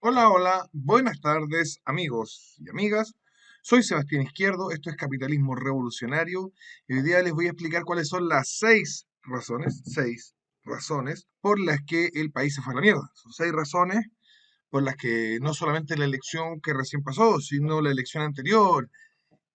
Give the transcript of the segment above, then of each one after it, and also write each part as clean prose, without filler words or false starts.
Hola, hola, buenas tardes amigos y amigas. Soy Sebastián Izquierdo, esto es Capitalismo Revolucionario y hoy día les voy a explicar cuáles son las seis razones por las que el país se fue a la mierda. Son seis razones por las que no solamente la elección que recién pasó, sino la elección anterior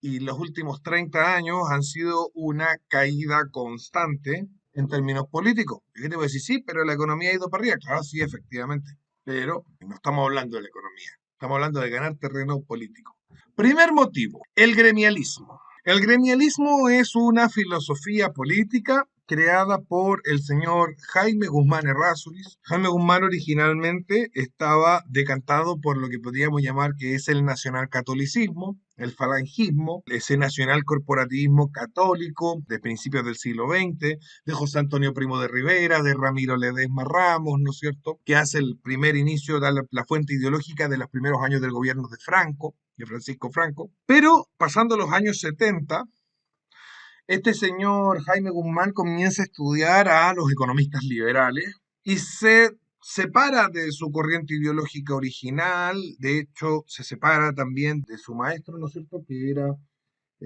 y los últimos 30 años han sido una caída constante en términos políticos. Y te voy a decir, sí, pero la economía ha ido para arriba. Claro, sí, efectivamente. Pero no estamos hablando de la economía. Estamos hablando de ganar terreno político. Primer motivo, el gremialismo. El gremialismo es una filosofía política creada por el señor Jaime Guzmán Errázuriz. Jaime Guzmán originalmente estaba decantado por lo que podríamos llamar que es el nacionalcatolicismo, el falangismo, ese nacional corporativismo católico de principios del siglo XX, de José Antonio Primo de Rivera, de Ramiro Ledesma Ramos, ¿no es cierto?, que hace el primer inicio, da la fuente ideológica de los primeros años del gobierno de Franco, de Francisco Franco. Pero pasando los años 70, este señor Jaime Guzmán comienza a estudiar a los economistas liberales y se separa de su corriente ideológica original, de hecho se separa también de su maestro, ¿no es cierto?, que era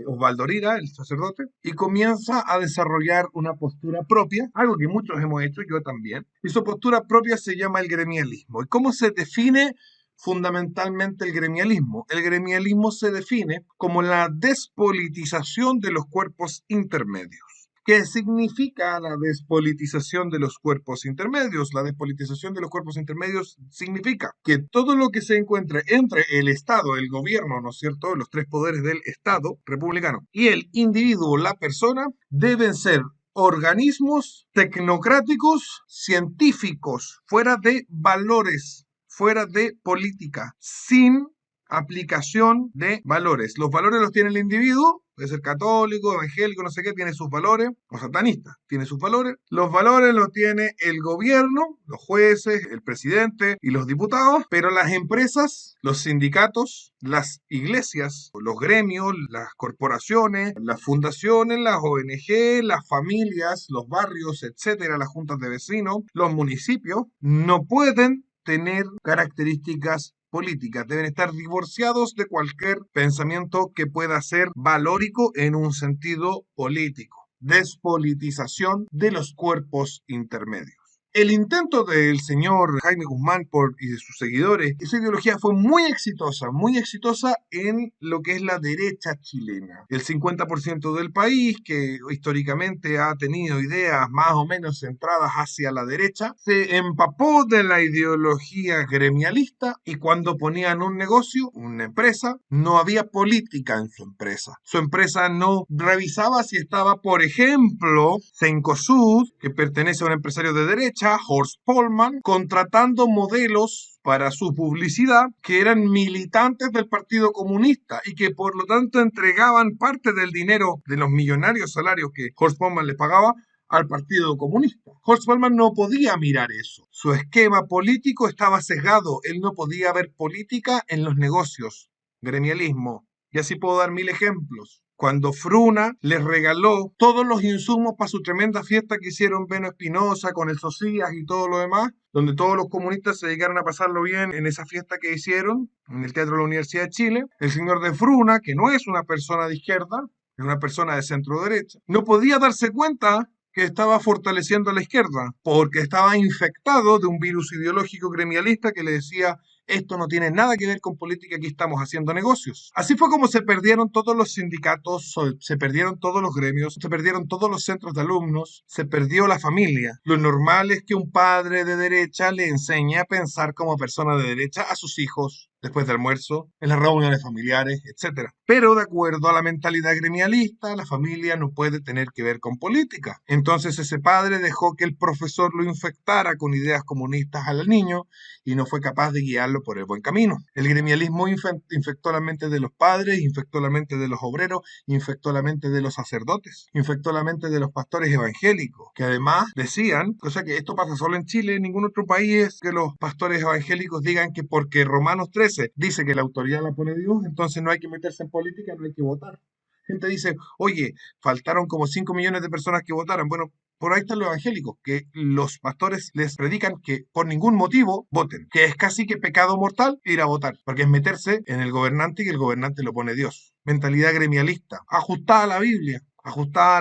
Osvaldo Lira, el sacerdote, y comienza a desarrollar una postura propia, algo que muchos hemos hecho, yo también, y su postura propia se llama el gremialismo. ¿Y cómo se define fundamentalmente el gremialismo? El gremialismo se define como la despolitización de los cuerpos intermedios. ¿Qué significa la despolitización de los cuerpos intermedios? La despolitización de los cuerpos intermedios significa que todo lo que se encuentre entre el Estado, el gobierno, ¿no es cierto?, los tres poderes del Estado republicano y el individuo, la persona, deben ser organismos tecnocráticos, científicos, fuera de valores, fuera de política, sin aplicación de valores. Los valores los tiene el individuo, puede ser católico, evangélico, no sé qué, tiene sus valores, o satanista, tiene sus valores. Los valores los tiene el gobierno, los jueces, el presidente y los diputados, pero las empresas, los sindicatos, las iglesias, los gremios, las corporaciones, las fundaciones, las ONG, las familias, los barrios, etcétera, las juntas de vecinos, los municipios, no pueden tener características políticas, deben estar divorciados de cualquier pensamiento que pueda ser valórico en un sentido político. Despolitización de los cuerpos intermedios. El intento del señor Jaime Guzmán y de sus seguidores, esa ideología fue muy exitosa en lo que es la derecha chilena. El 50% del país, que históricamente ha tenido ideas más o menos centradas hacia la derecha, se empapó de la ideología gremialista y cuando ponían un negocio, una empresa, no había política en su empresa. Su empresa no revisaba si estaba, por ejemplo, Cencosud, que pertenece a un empresario de derecha, Horst Polman, contratando modelos para su publicidad que eran militantes del Partido Comunista y que por lo tanto entregaban parte del dinero de los millonarios salarios que Horst Polman le pagaba al Partido Comunista. Horst Polman no podía mirar eso. Su esquema político estaba sesgado. Él no podía ver política en los negocios. Gremialismo. Y así puedo dar mil ejemplos. Cuando Fruna les regaló todos los insumos para su tremenda fiesta que hicieron Beno Espinosa con el Socias y todo lo demás, donde todos los comunistas se dedicaron a pasarlo bien en esa fiesta que hicieron en el Teatro de la Universidad de Chile, el señor de Fruna, que no es una persona de izquierda, es una persona de centro derecha, no podía darse cuenta que estaba fortaleciendo a la izquierda, porque estaba infectado de un virus ideológico gremialista que le decía esto no tiene nada que ver con política, aquí estamos haciendo negocios. Así fue como se perdieron todos los sindicatos, se perdieron todos los gremios, se perdieron todos los centros de alumnos, se perdió la familia. Lo normal es que un padre de derecha le enseñe a pensar como persona de derecha a sus hijos después de almuerzo, en las reuniones familiares, etcétera. Pero de acuerdo a la mentalidad gremialista, la familia no puede tener que ver con política. Entonces ese padre dejó que el profesor lo infectara con ideas comunistas al niño y no fue capaz de guiarlo por el buen camino. El gremialismo infectó la mente de los padres, infectó la mente de los obreros, infectó la mente de los sacerdotes, infectó la mente de los pastores evangélicos, que además decían, cosa que esto pasa solo en Chile, en ningún otro país, es que los pastores evangélicos digan que porque Romanos 13 dice que la autoridad la pone Dios, entonces no hay que meterse en política, no hay que votar. Gente dice, oye, faltaron como 5 millones de personas que votaran. Bueno, Por ahí están los evangélicos, que los pastores les predican que por ningún motivo voten, que es casi que pecado mortal ir a votar, porque es meterse en el gobernante y que el gobernante lo pone Dios. Mentalidad gremialista, ajustada a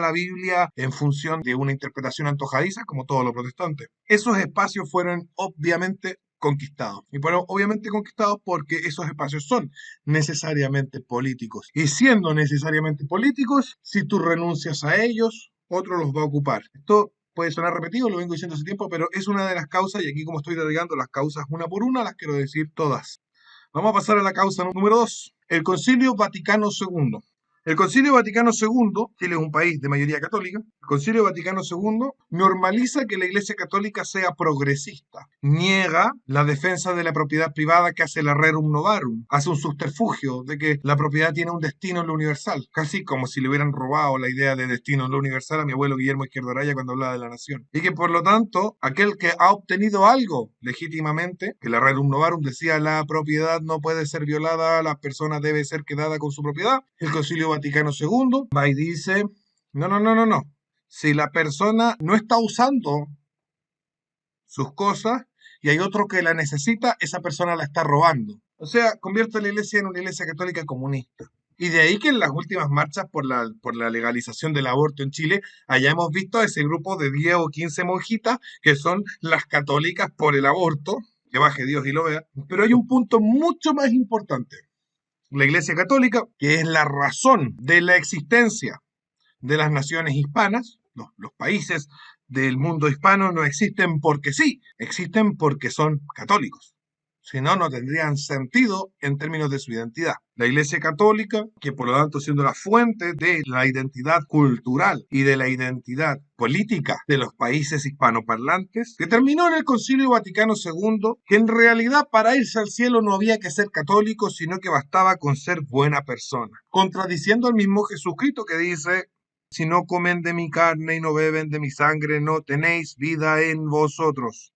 la Biblia en función de una interpretación antojadiza, como todos los protestantes. Esos espacios fueron obviamente conquistados. Y fueron obviamente conquistados porque esos espacios son necesariamente políticos. Y siendo necesariamente políticos, si tú renuncias a ellos, otro los va a ocupar. Esto puede sonar repetido, lo vengo diciendo hace tiempo, pero es una de las causas, y aquí como estoy dedicando las causas una por una, las quiero decir todas. Vamos a pasar a la causa número 2, el Concilio Vaticano II. El Concilio Vaticano II, Chile es un país de mayoría católica, el Concilio Vaticano II normaliza que la Iglesia Católica sea progresista, niega la defensa de la propiedad privada que hace el Rerum Novarum, hace un subterfugio de que la propiedad tiene un destino en lo universal, casi como si le hubieran robado la idea de destino en lo universal a mi abuelo Guillermo Izquierdo Araya cuando hablaba de la nación. Y que por lo tanto, aquel que ha obtenido algo legítimamente, que el Rerum Novarum decía la propiedad no puede ser violada, la persona debe ser quedada con su propiedad, el Concilio Vaticano II va y dice, no. Si la persona no está usando sus cosas y hay otro que la necesita, esa persona la está robando. O sea, convierte a la iglesia en una iglesia católica comunista. Y de ahí que en las últimas marchas por la legalización del aborto en Chile hayamos visto a ese grupo de 10 o 15 monjitas que son las católicas por el aborto, que baje Dios y lo vea. Pero hay un punto mucho más importante. La Iglesia Católica, que es la razón de la existencia de las naciones hispanas, los países del mundo hispano no existen porque sí, existen porque son católicos. Si no, no tendrían sentido en términos de su identidad. La Iglesia Católica, que por lo tanto siendo la fuente de la identidad cultural y de la identidad política de los países hispanoparlantes, determinó en el Concilio Vaticano II que en realidad para irse al cielo no había que ser católico, sino que bastaba con ser buena persona, contradiciendo al mismo Jesucristo que dice: si no comen de mi carne y no beben de mi sangre, no tenéis vida en vosotros.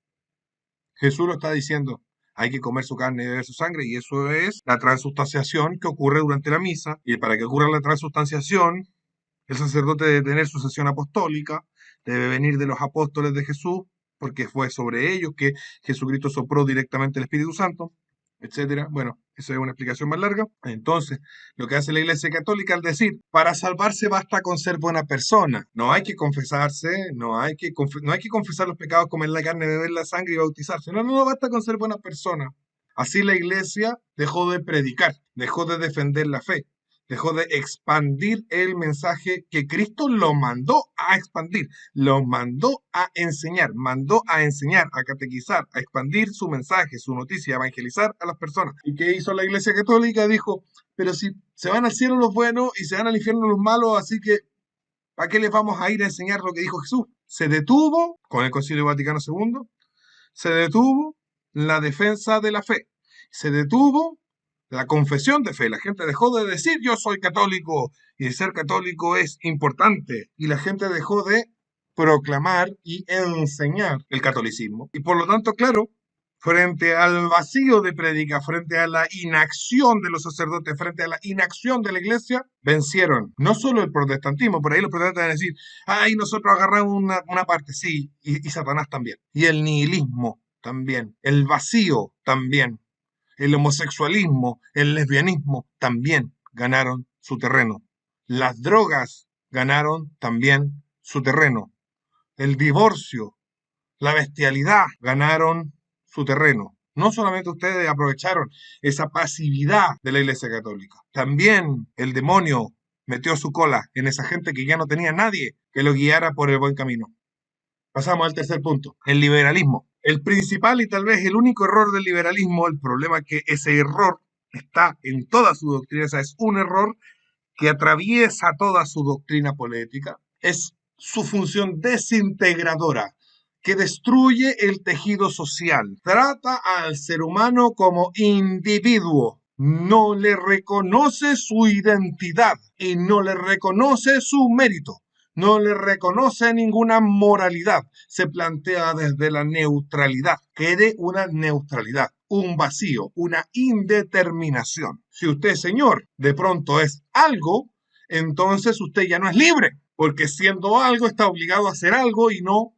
Jesús lo está diciendo. Hay que comer su carne y beber su sangre, y eso es la transustanciación que ocurre durante la misa. Y para que ocurra la transustanciación, el sacerdote debe tener su sesión apostólica, debe venir de los apóstoles de Jesús, porque fue sobre ellos que Jesucristo sopló directamente el Espíritu Santo, etcétera. Bueno, eso es una explicación más larga. Entonces, lo que hace la Iglesia Católica al decir, para salvarse basta con ser buena persona. No hay que confesarse, no hay que confesar los pecados, comer la carne, beber la sangre y bautizarse. No, basta con ser buena persona. Así la Iglesia dejó de predicar, dejó de defender la fe, dejó de expandir el mensaje que Cristo lo mandó a expandir, lo mandó a enseñar, a catequizar, a expandir su mensaje, su noticia, a evangelizar a las personas. ¿Y qué hizo la Iglesia Católica? Dijo, pero si se van al cielo los buenos y se van al infierno los malos, así que ¿para qué les vamos a ir a enseñar lo que dijo Jesús? Se detuvo con el Concilio Vaticano II, se detuvo la defensa de la fe, se detuvo la confesión de fe. La gente dejó de decir yo soy católico y ser católico es importante. Y la gente dejó de proclamar y enseñar el catolicismo. Y por lo tanto, claro, frente al vacío de prédica, frente a la inacción de los sacerdotes, frente a la inacción de la iglesia, vencieron no solo el protestantismo, por ahí los protestantes van a decir, ay, nosotros agarramos una parte, sí, y Satanás también, y el nihilismo también, el vacío también, el homosexualismo, el lesbianismo también ganaron su terreno. Las drogas ganaron también su terreno. El divorcio, la bestialidad ganaron su terreno. No solamente ustedes aprovecharon esa pasividad de la Iglesia Católica, también el demonio metió su cola en esa gente que ya no tenía nadie que lo guiara por el buen camino. Pasamos al tercer punto, el liberalismo. El principal y tal vez el único error del liberalismo, el problema es que ese error está en toda su doctrina, o sea, es un error que atraviesa toda su doctrina política, es su función desintegradora, que destruye el tejido social, trata al ser humano como individuo, no le reconoce su identidad y no le reconoce su mérito. No le reconoce ninguna moralidad. Se plantea desde la neutralidad. Quede una neutralidad, un vacío, una indeterminación. Si usted, señor, de pronto es algo, entonces usted ya no es libre. porque siendo algo está obligado a hacer algo y no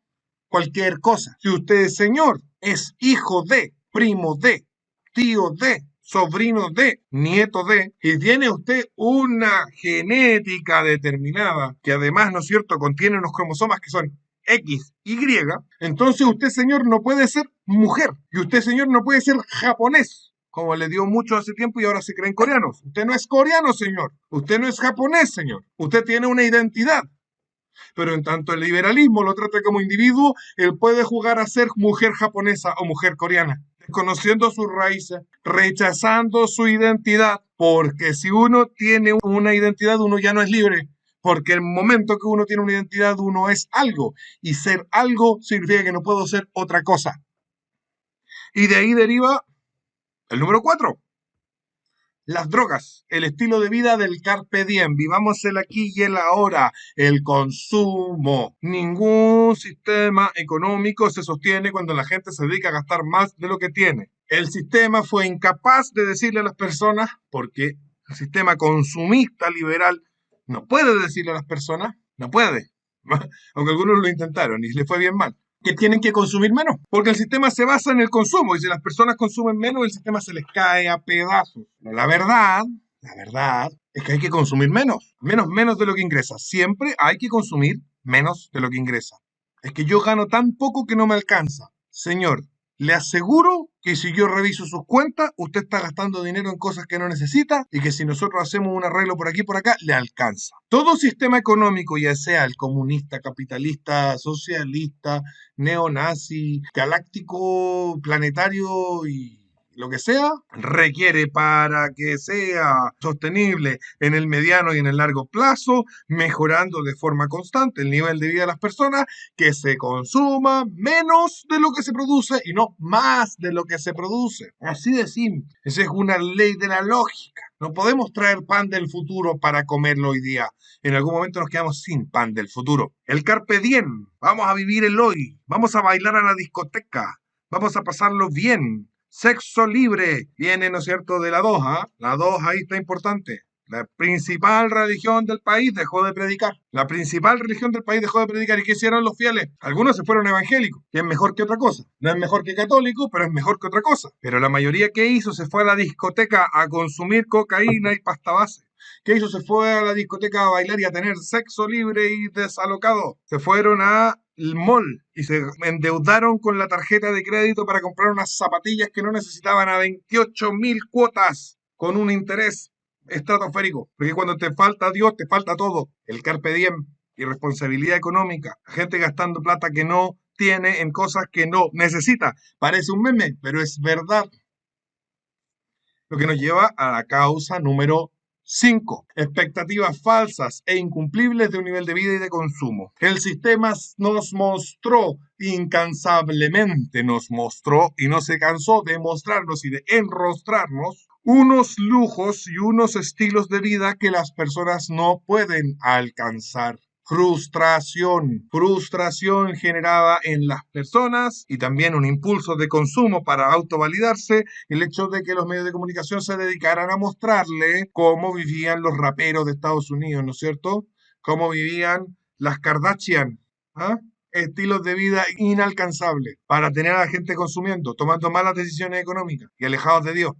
cualquier cosa. Si usted es señor, es hijo de, primo de, tío de, sobrino de, nieto de, y tiene usted una genética determinada, que además, ¿no es cierto?, contiene unos cromosomas que son X, Y, entonces usted, señor, no puede ser mujer, y usted, señor, no puede ser japonés, como le dio mucho hace tiempo y ahora se creen coreanos. Usted no es coreano, señor. Usted no es japonés, señor. Usted tiene una identidad. Pero en tanto el liberalismo lo trata como individuo, él puede jugar a ser mujer japonesa o mujer coreana, desconociendo sus raíces, rechazando su identidad, porque si uno tiene una identidad, uno ya no es libre. Porque el momento que uno tiene una identidad, uno es algo. Y ser algo significa que no puedo ser otra cosa. Y de ahí deriva el número 4. Las drogas, el estilo de vida del carpe diem, vivamos el aquí y el ahora, el consumo. Ningún sistema económico se sostiene cuando la gente se dedica a gastar más de lo que tiene. El sistema fue incapaz de decirle a las personas, porque el sistema consumista liberal no puede decirle a las personas, no puede, aunque algunos lo intentaron y le fue bien mal, que tienen que consumir menos, porque el sistema se basa en el consumo y si las personas consumen menos, el sistema se les cae a pedazos. La verdad es que hay que consumir menos de lo que ingresa. Siempre hay que consumir menos de lo que ingresa. Es que yo gano tan poco que no me alcanza. Señor, le aseguro que si yo reviso sus cuentas, usted está gastando dinero en cosas que no necesita y que si nosotros hacemos un arreglo por aquí y por acá, le alcanza. Todo sistema económico, ya sea el comunista, capitalista, socialista, neonazi, galáctico, planetario y lo que sea, requiere para que sea sostenible en el mediano y en el largo plazo, mejorando de forma constante el nivel de vida de las personas, que se consuma menos de lo que se produce y no más de lo que se produce. Así de simple. Esa es una ley de la lógica. No podemos traer pan del futuro para comerlo hoy día. En algún momento nos quedamos sin pan del futuro. El carpe diem. Vamos a vivir el hoy. Vamos a bailar a la discoteca. Vamos a pasarlo bien. Sexo libre. Viene, ¿no es cierto?, de la 2, ¿eh? La 2 ahí está importante. La principal religión del país dejó de predicar. La principal religión del país dejó de predicar. ¿Y qué hicieron los fieles? Algunos se fueron evangélicos, que es mejor que otra cosa. No es mejor que católico, pero es mejor que otra cosa. Pero la mayoría que hizo se fue a la discoteca a consumir cocaína y pasta base. ¿Qué hizo? Se fue a la discoteca a bailar y a tener sexo libre y desalocado. Se fueron a el mall y se endeudaron con la tarjeta de crédito para comprar unas zapatillas que no necesitaban a 28.000 cuotas con un interés estratosférico. Porque cuando te falta Dios, te falta todo. El carpe diem, irresponsabilidad económica, gente gastando plata que no tiene en cosas que no necesita. Parece un meme, pero es verdad. Lo que nos lleva a la causa número 5. Expectativas falsas e incumplibles de un nivel de vida y de consumo. El sistema nos mostró incansablemente, nos mostró y no se cansó de mostrarnos y de enrostrarnos unos lujos y unos estilos de vida que las personas no pueden alcanzar. Frustración generada en las personas y también un impulso de consumo para autovalidarse, el hecho de que los medios de comunicación se dedicaran a mostrarle cómo vivían los raperos de Estados Unidos, ¿no es cierto? Cómo vivían las Kardashian, ¿ah? Estilos de vida inalcanzables para tener a la gente consumiendo, tomando malas decisiones económicas y alejados de Dios.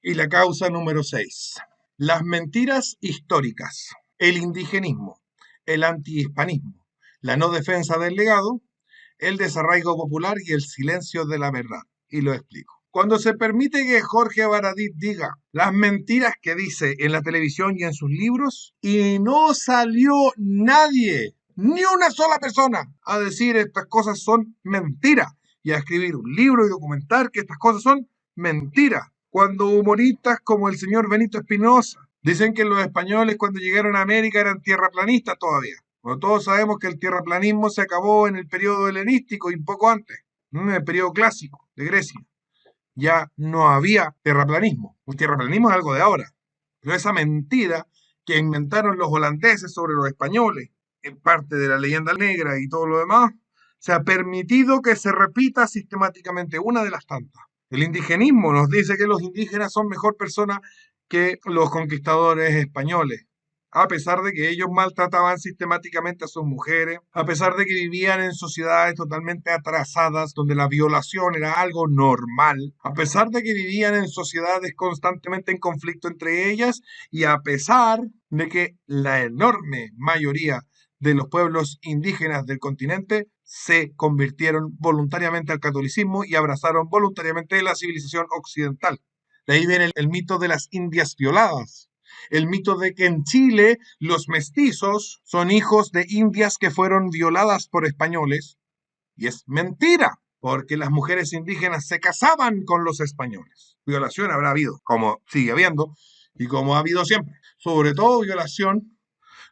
Y la causa número 6. Las mentiras históricas, el indigenismo, el antihispanismo, la no defensa del legado, el desarraigo popular y el silencio de la verdad. Y lo explico. Cuando se permite que Jorge Baradit diga las mentiras que dice en la televisión y en sus libros, y no salió nadie, ni una sola persona, a decir estas cosas son mentiras, y a escribir un libro y documentar que estas cosas son mentiras. Cuando humoristas como el señor Benito Espinosa dicen que los españoles cuando llegaron a América eran tierraplanistas todavía. Bueno, todos sabemos que el tierraplanismo se acabó en el periodo helenístico y un poco antes, en el periodo clásico de Grecia. Ya no había terraplanismo. El terraplanismo es algo de ahora. Pero esa mentira que inventaron los holandeses sobre los españoles, en parte de la leyenda negra y todo lo demás, se ha permitido que se repita sistemáticamente, una de las tantas. El indigenismo nos dice que los indígenas son mejor personas que los conquistadores españoles. a pesar de que ellos maltrataban sistemáticamente a sus mujeres, a pesar de que vivían en sociedades totalmente atrasadas donde la violación era algo normal, a pesar de que vivían en sociedades constantemente en conflicto entre ellas y a pesar de que la enorme mayoría de los pueblos indígenas del continente se convirtieron voluntariamente al catolicismo y abrazaron voluntariamente la civilización occidental. De ahí viene el mito de las indias violadas, el mito de que en Chile los mestizos son hijos de indias que fueron violadas por españoles, y es mentira, porque las mujeres indígenas se casaban con los españoles. Violación habrá habido, como sigue habiendo, y como ha habido siempre. Sobre todo violación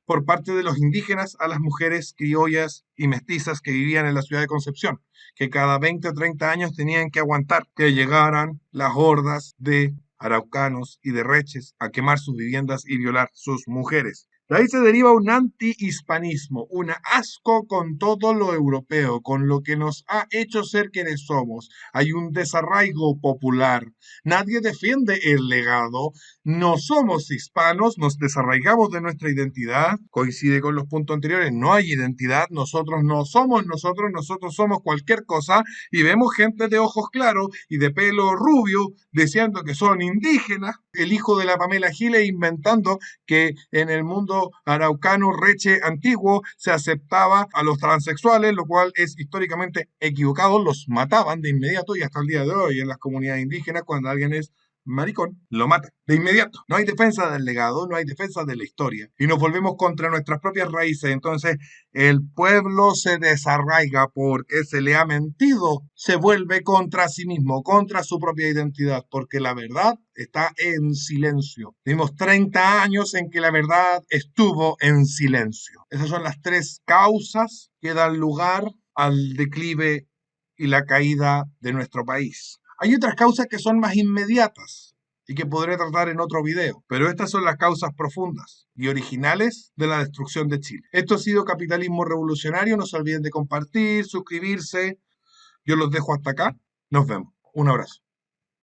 por parte de los indígenas a las mujeres criollas y mestizas que vivían en la ciudad de Concepción, que cada 20 o 30 años tenían que aguantar que llegaran las hordas de araucanos y de reches a quemar sus viviendas y violar sus mujeres. De ahí se deriva un antihispanismo, un asco con todo lo europeo, con lo que nos ha hecho ser quienes somos. Hay un desarraigo popular. Nadie defiende el legado. No somos hispanos, nos desarraigamos de nuestra identidad. Coincide con los puntos anteriores, no hay identidad. Nosotros no somos nosotros somos cualquier cosa. Y vemos gente de ojos claros y de pelo rubio diciendo que son indígenas. El hijo de la Pamela Giles inventando que en el mundo araucano reche antiguo se aceptaba a los transexuales, lo cual es históricamente equivocado, los mataban de inmediato y hasta el día de hoy en las comunidades indígenas cuando alguien es maricón, lo mata de inmediato. No hay defensa del legado, no hay defensa de la historia. Y nos volvemos contra nuestras propias raíces. Entonces, el pueblo se desarraiga porque se le ha mentido, se vuelve contra sí mismo, contra su propia identidad, porque la verdad está en silencio. Tuvimos 30 años en que la verdad estuvo en silencio. Esas son las tres causas que dan lugar al declive y la caída de nuestro país. Hay otras causas que son más inmediatas y que podré tratar en otro video, pero estas son las causas profundas y originales de la destrucción de Chile. Esto ha sido Capitalismo Revolucionario, no se olviden de compartir, suscribirse, yo los dejo hasta acá, nos vemos, un abrazo.